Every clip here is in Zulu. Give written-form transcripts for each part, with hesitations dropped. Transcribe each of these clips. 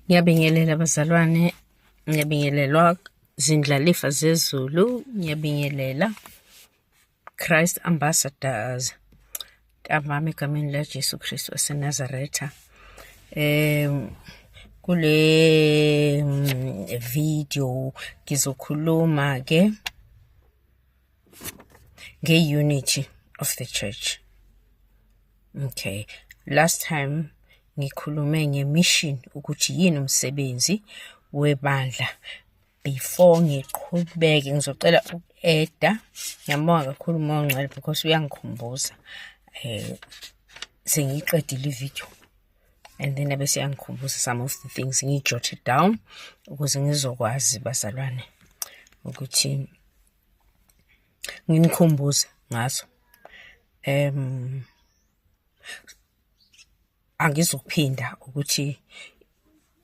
Ngiyabingelela bazalwane, ngiyabingelelwa zindlalifa zezulu, ngiyabingelela Christ Ambassadors. Ntambama egameni laJesu Kristu waseNazaretha. Kule video ngizokhuluma ke nge-unity of the church. Okay, last time ngikhulume ngemission ukuthi yini umsebenzi webandla. Before ngiqhubeke ngizocela uku-eda. Ngiyabonga kakhulu Moya because uyangikhumbuza sengiqedile ivideo and then bese yangikhumbuza some of the things ngijotted down ukuze ngizokwazi bazalwane ukuthi nginikhumbuze ngazo. Angizukuphinda ukuthi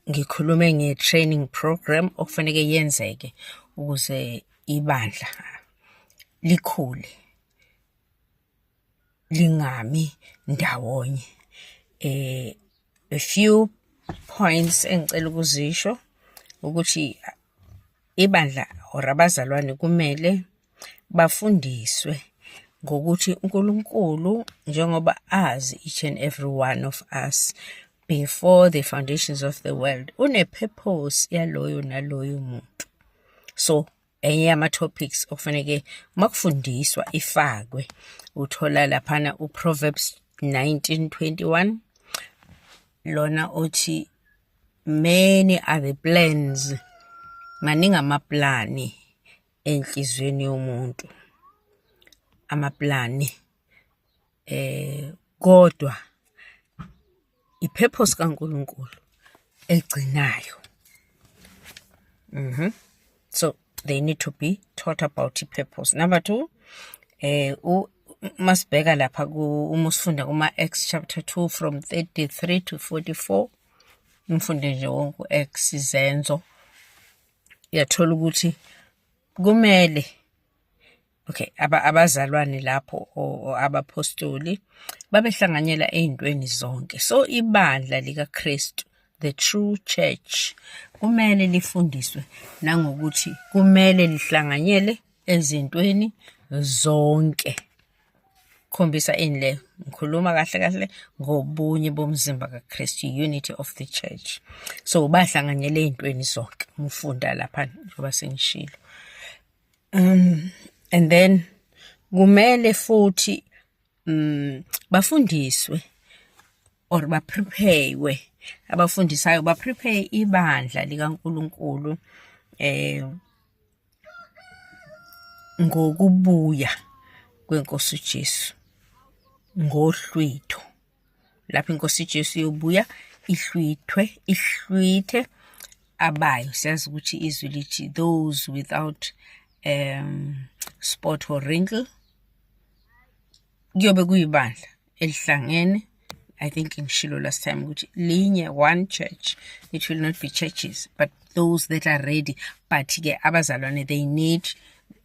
ngikhulume nge-training program okufanele yenzeke ukuze ibandla likhule lingami ndawonye. A few points engicela ukuzisho ukuthi ibandla or abazalwane kumele bafundiswe ngokuthi uNkulunkulu njengoba azi each and every one of us before the foundations of the world une-purpose yaloyo naloyo muntu. So enye yama-topics okufanele makufundiswa ifakwe uthola laphana uProverbs 19:21 lona uthi many are the plans, maningi amaplani enhlizweni yomuntu, amaplani kodwa i-purpose kaNkulunkulu egcinayo. So they need to be taught about the purpose. Number 2, masibheka lapha uma usifunda kuma-Acts chapter 2 from 33 to 44, umfunde nje wonke u-Acts izenzo, uyathola ukuthi kumele abazalwane lapho o abapostoli babehlanganyela ezintweni zonke. So ibandla likaKristu, the true church, kumele lifundiswe nangokuthi kumele lihlanganyele ezintweni zonke. Khombisa ini le ngikhuluma kahle ngobunye bomzimba kaKristu, unity of the church. So bahlanganyele ezintweni zonke umfunda lapha njengoba sengishilo. And then kumele futhi bafundiswe or bapreparewe, abafundisayo baprepare ibandla likaNkulunkulu ngokubuya kwenkosi uJesu ngohlwitho. Lapho inkosi uJesu yobuya ihlwithe abayo. Siyazi ukuthi izwi lithi those without spot or wrinkle. Kuyobe kuyibandla elihlangene. I think ngishilo last time ukuthi linye, one church. It will not be churches but those that are ready. But ke abazalwane they need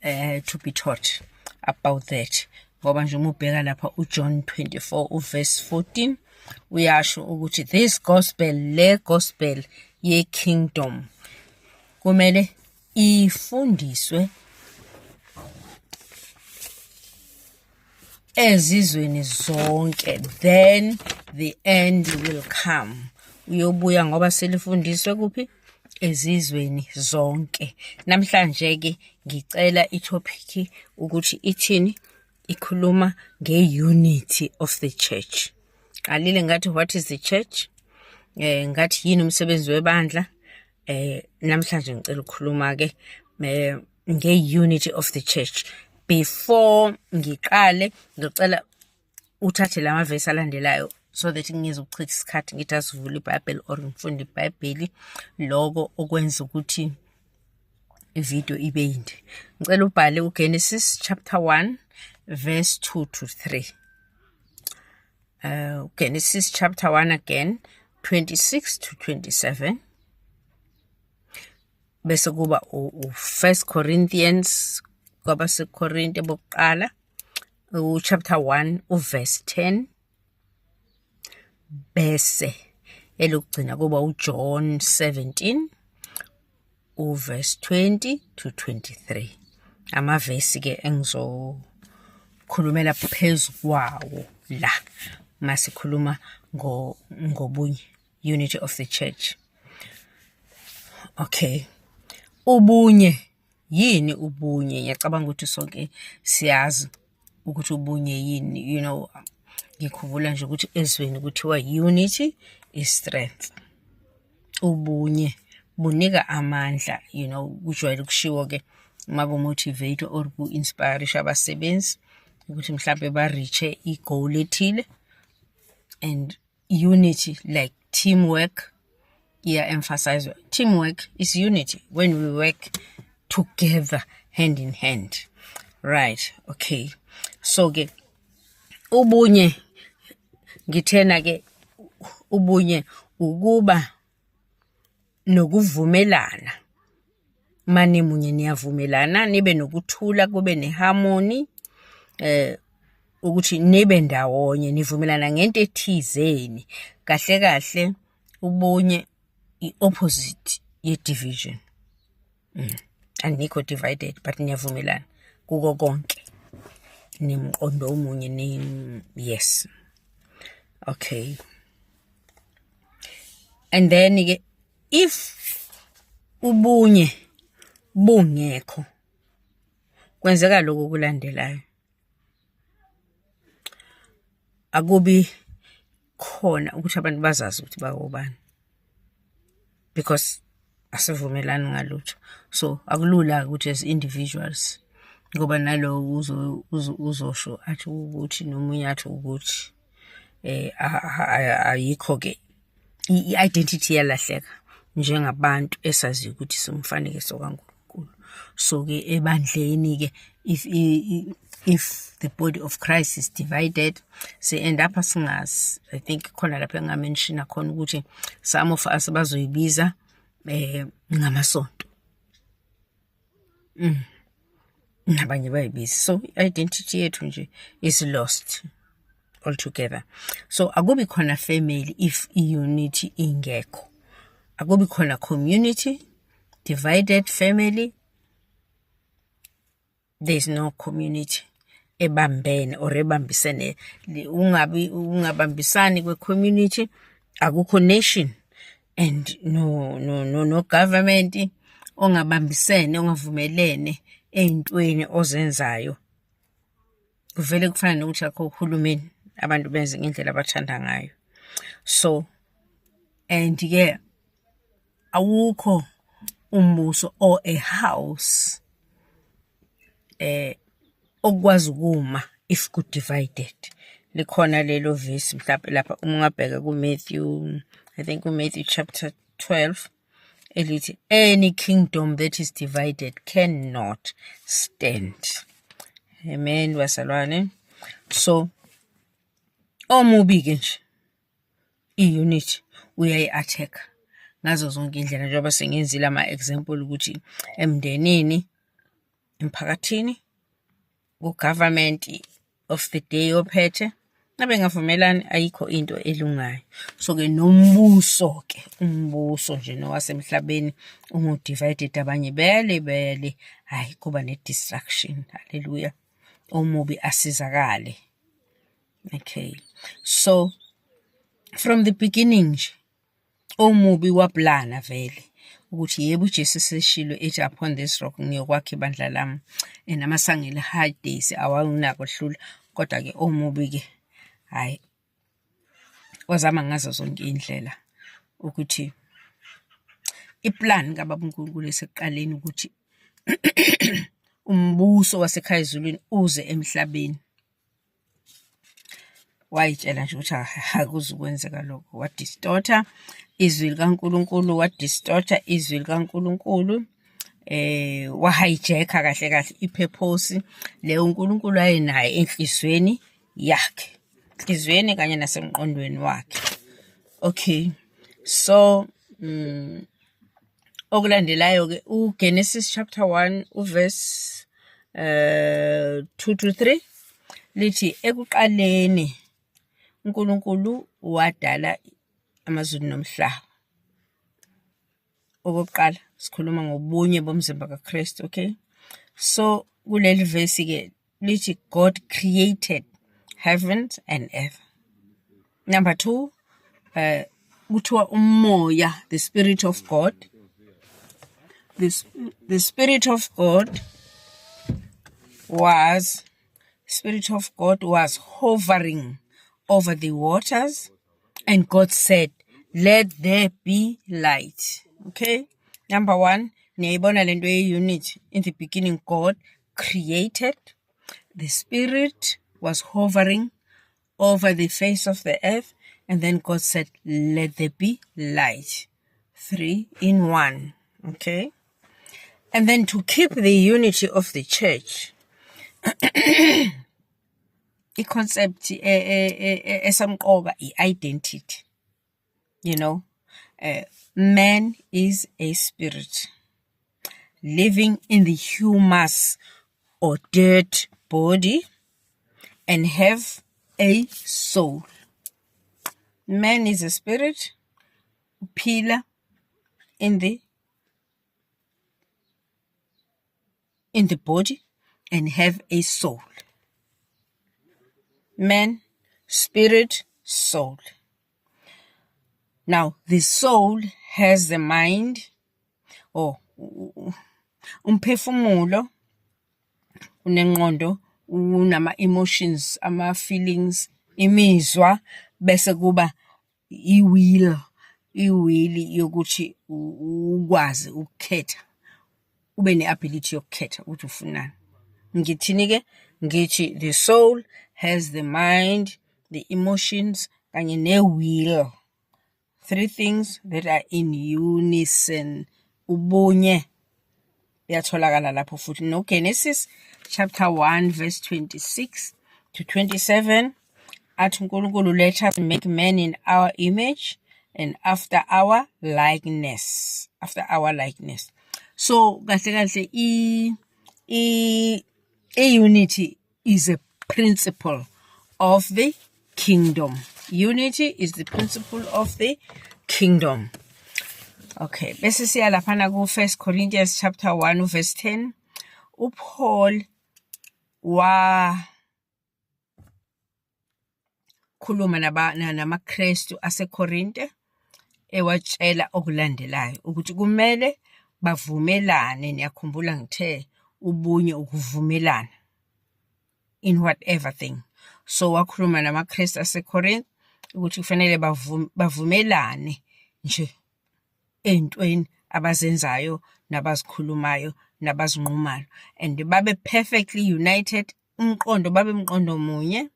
to be taught about that. Ngoba nje uma ubheka lapha uJohn 24 verse 14 uyasho ukuthi this gospel, le gospel ye kingdom, kumele ifundiswe ezizweni zonke, then the end will come. Uyobuya ngoba selifundiswe kuphi? Ezizweni zonke. Namhlanje ke ngicela itopic ukuthi ithini, ikhuluma nge-unity of the church. Qalile ngathi what is the church? Ngathi yini umsebenzi webandla? Namhlanje ngicela ukukhuluma ke nge-unity of the church. Before ngiqale ngicela uthathe lama verse alandelayo so that ngizochitha isikhathi ngithi asivule iBhayibheli or ngifunde iBhayibheli, lokho okwenza ukuthi ivideo ibe yinde. Ngicela ubhale uGenesis chapter 1 verse 2 to 3. Genesis chapter 1 again 26 to 27. Bese kuba u1 Corinthians kwabaseKorinte bokuqala chapter 1 verse 10. Bese elokugcina kuba uJohn 17 uverse 20 to 23. Amavesi ke engizokhulumela phezu kwawo la masikhuluma ngobunye, unity of the church. Okay. Ubunye yini ubunye? Ngiyacabanga ukuthi sonke siyazi ukuthi ubunye yini. Ngikhumbula nje ukuthi ezweni kuthiwa unity is strength. Ubunye bunika amandla, kujwayele kushiwo ke uma bu-motivate or ku-inspire abasebenzi ukuthi mhlambe ba-reach i-goal ethile. And unity, like teamwork, emphasize teamwork is unity when we work together hand in hand. Right, okay. So ke ubunye ngithena ke ubunye ukuba nokuvumelana. Mane munye niyavumelana, nibe nokuthula, kube neharmony, ukuthi nibe ndawonye, nivumelana ngento ethizeni. Kahle kahle ubunye i-opposite ye-division. Anikho divided, but niyavumelana kuko konke. Nimqondo omunye yes. Okay. And then ke if ubunye bungekho kwenzeka lokho kulandelayo. Akubi khona ukuthi abantu bazazi ukuthi bawobani, because asivumelani ngalutho. So akulula ukuthi as individuals ngoba nalo uzosho athi ukuthi nomunye athi ukuthi ayikho ke i-identity yalahleka njengabantu esazi ukuthi simfanekiso kaNkulunkulu. So ke ebandleni ke if the body of Christ is divided, se end up singazi. I think khona lapha engamention khona ukuthi some of us bazoyibiza ngamasonto. Nabanye bayibiza. So identity yethu nje is lost altogether. So akubi khona family if unity ingekho. Akubi khona community, divided family. There is no community ebambene or ebambisene. Ungabambisani kwe community, akukho nation, and no government ongabambisene, ongavumelene eyintweni ozenzayo. Kuvele kufana nokuthi akho uhulumeni, abantu benze ngendlela abathanda ngayo. So and ke awukho umbuso or a house okwazi ukuma if good divided. Likhona lelo verse mhlawumbe lapha ungabheka kuMatthew, I think kuMatthew chapter 12, elithi any kingdom that is divided cannot stand. Amen wasalwane. So omubi ke nje i-unity uyayi-attack ngazo zonke indlela, njengoba sengenzile ama-example ukuthi emndenini, emphakathini, ku-government of the day ophethe, nabengavumelani ayikho into elungayo. So ke nombuso ke, umbuso nje nowasemhlabeni ungu-divided, abanye bele hayi kuba ne-distraction. Hallelujah. Omubi asizakale. Okay. So from the beginning omubi waplana vele ukuthi yebo uJesu seshilo ethi upon this rock ngiyokwakha ibandla lami, namasangela hard days awunako hlula. Kodwa ke omubi ke hayi wazama ngazo zonke indlela ukuthi iplan kaBaba uNkulunkulu esekuqaleni ukuthi umbuso wasekhaya ezulwini uze emhlabeni. Wayitshela nje ukuthi akuzukwenzeka lokho, wadistorta izwi likaNkulunkulu, wadistorta izwi likaNkulunkulu, wahijacka kahle kahle ipurpose leyo uNkulunkulu ayenayo enhlizweni yakhe, enhlizweni kanye nasemqondweni wakhe. Okay. So okulandelayo ke uGenesis chapter 1 uverse 2 to 3 lithi ekuqaleni uNkulunkulu wadala amazulu nomhlaba. Okokuqala sikhuluma ngobunye bomzimba kaKristu, okay? So kuleli verse ke lithi God created heavens and earth. Number 2, kuthiwa umoya, the spirit of God. The spirit of God was hovering over the waters, and God said, let there be light. Okay? Number 1, niyayibona lento ye-unity. In the beginning, God created. The spirit was hovering over the face of the earth, and then God said, let there be light. 3 in 1. Okay? And then to keep the unity of the church, i-concept esamqoka i-identity. You know, man is a spirit living in the humus or dirt body and have a soul. Man is a spirit, uphila in the body and have a soul. Man, spirit, soul. Now, the soul has the mind, or umphefumulo, unengqondo, unama-emotions, ama-feelings, imizwa, bese kuba i-will yokuthi ukwazi ukukhetha, ube ne-ability yokukhetha ukuthi ufunani. Ngithini-ke? Ngithi the soul has the mind, the emotions, kanye ne-will. 3 things that are in unison. Ubunye buyatholakala lapho futhi. No, Genesis chapter 1 verse 26 to 27. Athi uNkulunkulu, let us make man in our image and after our likeness. After our likeness. So kahle unity is a principle of the kingdom. Unity is the principle of the kingdom. Okay, bese siya laphana ku 1 Corinthians chapter 1 verse 10. uPaul khuluma namaKristu aseKorinte ewatshela okulandelayo ukuthi kumele bavumelane. Niyakhumbula ngithe ubunye ukuvumelana in whatever thing. So wakhuluma namaKristu aseKorinte ukuthi kufanele bavumelane nje entweni abazenzayo nabazikhulumayo nabazinqumayo, and babe perfectly united, babe umqondo munye,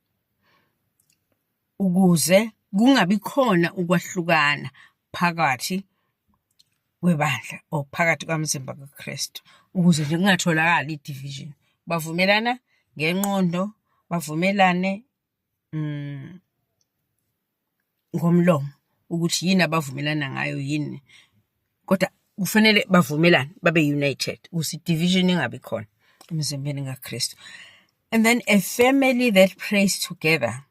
ukuze kungabi khona ukwahlukana phakathi kwebandla or phakathi kwamzimba kaKristu, ukuze nje kungatholakali i-division. Bavumelana ngenqondo, bavumelane ngomlomo ukuthi yini abavumelana ngayo yini, kodwa kufanele bavumelane babe united ukuze division ingabi khona emzimbeni kaKristu. And then a family that prays together,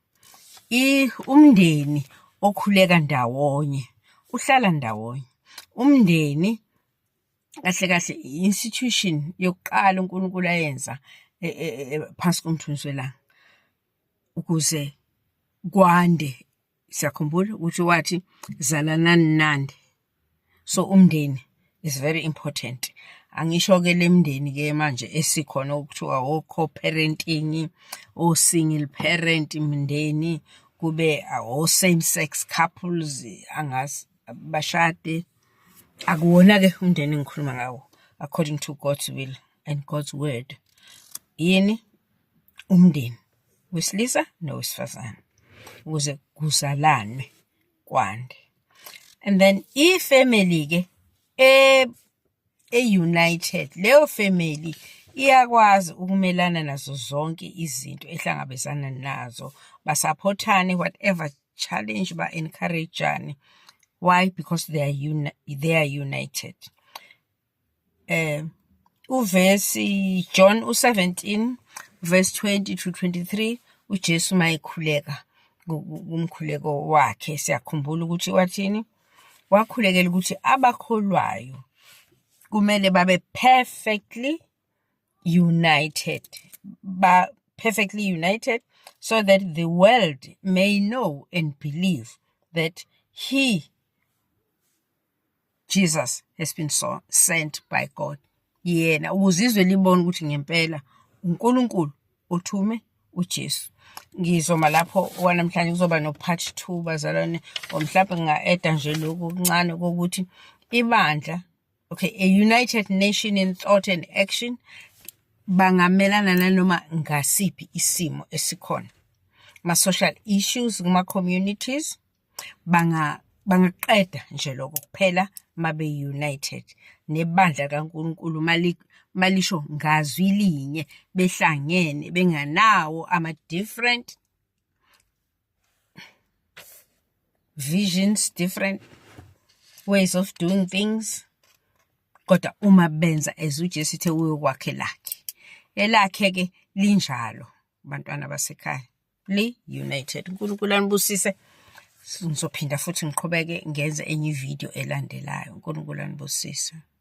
umndeni okhuleka ndawonye, uhlala ndawonye. Umndeni kahle institution yokuqala uNkulunkulu ayenza phansi komthunzi welanga ukuze kwande. Siyakhumbula ukuthi wathi zalanani nande. So umndeni is very important. Angisho ke lemndeni ke manje esikhona ukuthiwa o co-parenting, o single parent imndeni, kube o same sex couples, angazi bashade. Akuwona ke umndeni ngikhuluma ngawo according to God's will and God's word. Yini umndeni wesilisa nowesifazane ukuze kuzalane kwande. And then ifamily ke united, leyo family iyakwazi ukumelana nazo zonke izinto ehlangabezana nazo, basupportane whatever challenge, ba-encourageane. Why? Because they are united. Uvesi John 17 verse 20 to 23, uJesu mayikhuleka kumkhuleko wakhe siyakhumbula ukuthi wathini, wakhulekela ukuthi abakholwayo kumele babe perfectly united, perfectly united, so that the world may know and believe that Jesus has been sent by God. Yena ukuze izwe libone ukuthi ngempela uNkulunkulu uthume uJesu. Ngizoma lapho wanamhlanje kuzoba no part 2 bazalwane, mhlawumbe nga-eda nje lokhu okuncane kokuthi ibandla, okay, a united nation in thought and action, bangamelana nanoma ngasiphi isimo esikhona. Ma-social issues kuma-communities bangaqeda nje lokho kuphela mabe united. Nebandla kaNkulunkulu malisho ngazwi linye, behlangene, benganawo ama-different visions, different ways of doing things, kodwa uma benza as uJesu ethe uyokwakhe lakhe, elakhe-ke linjalo bantwana basekhaya, li-united. uNkulunkulu anibusise. Ngizophinda futhi ngiqhubeke ngenze enye ividiyo elandelayo. uNkulunkulu anibusise.